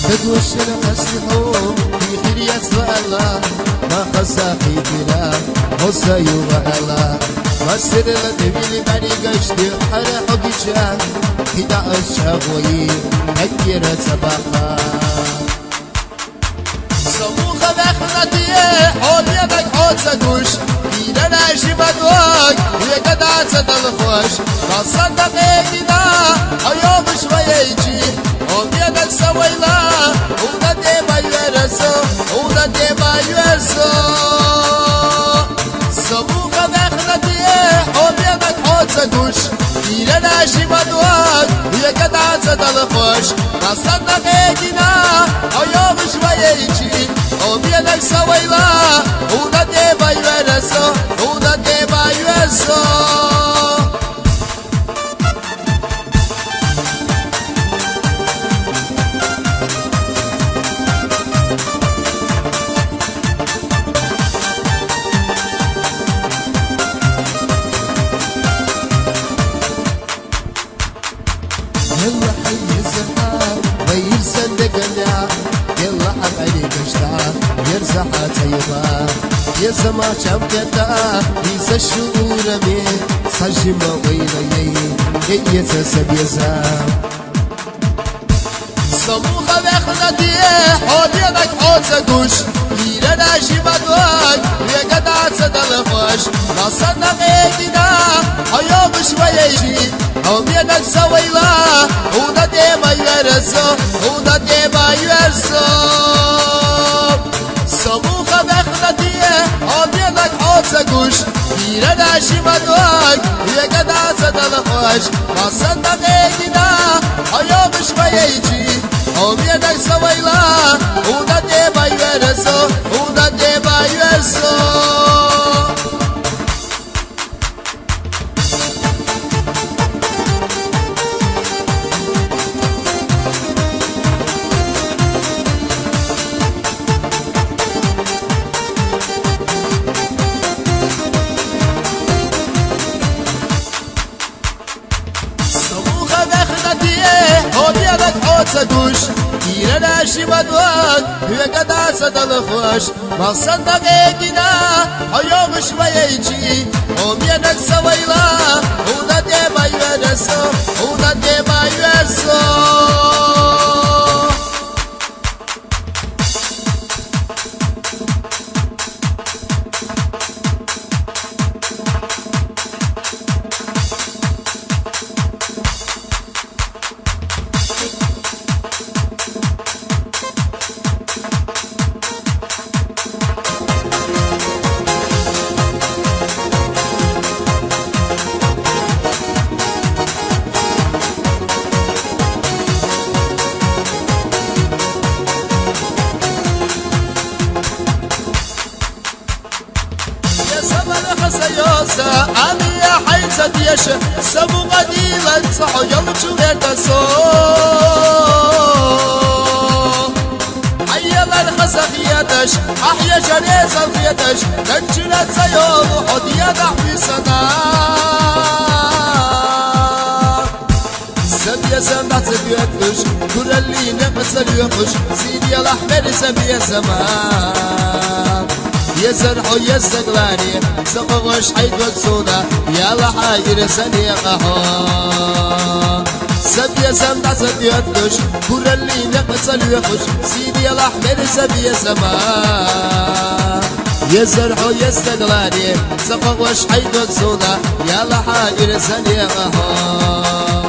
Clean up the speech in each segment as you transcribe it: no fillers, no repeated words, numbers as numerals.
بدوش المسيحون في خلية الله ما خساقي بلا حسا يغالا ما سر لدبيل ماني قشتي حرا حقيشا كدا الشاقوي أكيرا سباقا صموخة بخلتي حول يدك حول سدوش إذا ناشي بدوك هي قد عسد الخوش ما صدق إيدنا أيوم شوية يجي Obiadek sawayla, una deba yuerso, una deba yuerso. Sabuka bekhnatiye, obiadek hotsa dush. Irena shimaduak, yekada zadal khosh. Nasanda gedina, ayom shvaye ichi. Obiadek sawayla, una deba yuerso, una deba yuerso. يلا حي الزحام غير صندق النار يلا حبالي قشطة يرزحها طيبة يا زما شام كتا يسا الشعور من صجمة ويلي يتسب يزام صموخة بخلتي حول يدك حول سدوش ليلنا شبادوك يقد عسد الخوش ما صدق ايدنا حيوم شوية يجي هم يدك سويلا ودا ديما يرسو ودا ديما يرسو صموخة بخلتي هم يدك حول سدوش ليلنا شبادوك يقد عسد الخوش ما صدق ايدنا حيوم شوية يجي هم يدك سويلا ودا ديما يرسو ودا ديما يرسو سدوش كيرنا شبادوك يقد عسد الخوش ما صدق ايدنا حيوم شوية يجي هم يدك سويلا ودا ديما يرسو ودا ديما يرسو سيوسا أمي يا حيث ديش سمو قديلا صحو يلجو يتسو حيلا الخسخيتش أحيا جريز الخيتش نجلت سيوم حديا نحوي سنا سبيا سمعت بيتش كل اللي نقص اليقش سيدي الأحمر سبيا زمان يزرحو يزغلاني سقوش حيد وكسونا يا لحاير سنيقهو سبيا سمع سبيتش كل اللي نقص اليقش سيدي الأحمر سبيا زمان يزرحو يزغلاني سقوش حيد وكسونا يا لحاير سنيقهو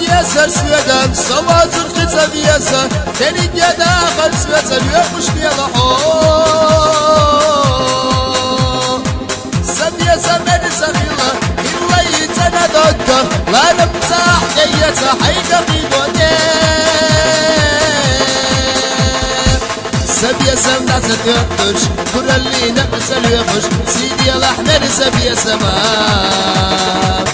يسر سويدان سوازر قصة بيسر تاني جدا خلص بيسر يوقش بيلا حول سبي سم ناس تيطش كل اللي نقص اليخش سيدي الأحمر سبي سمام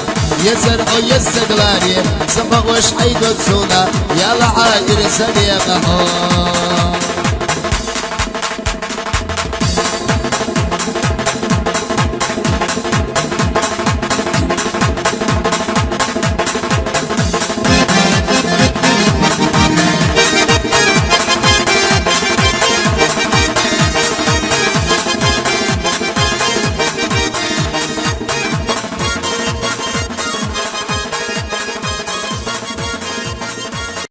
يا زرع يا السقلاني سبق وش حيد تسونا يا العاير سبي مهون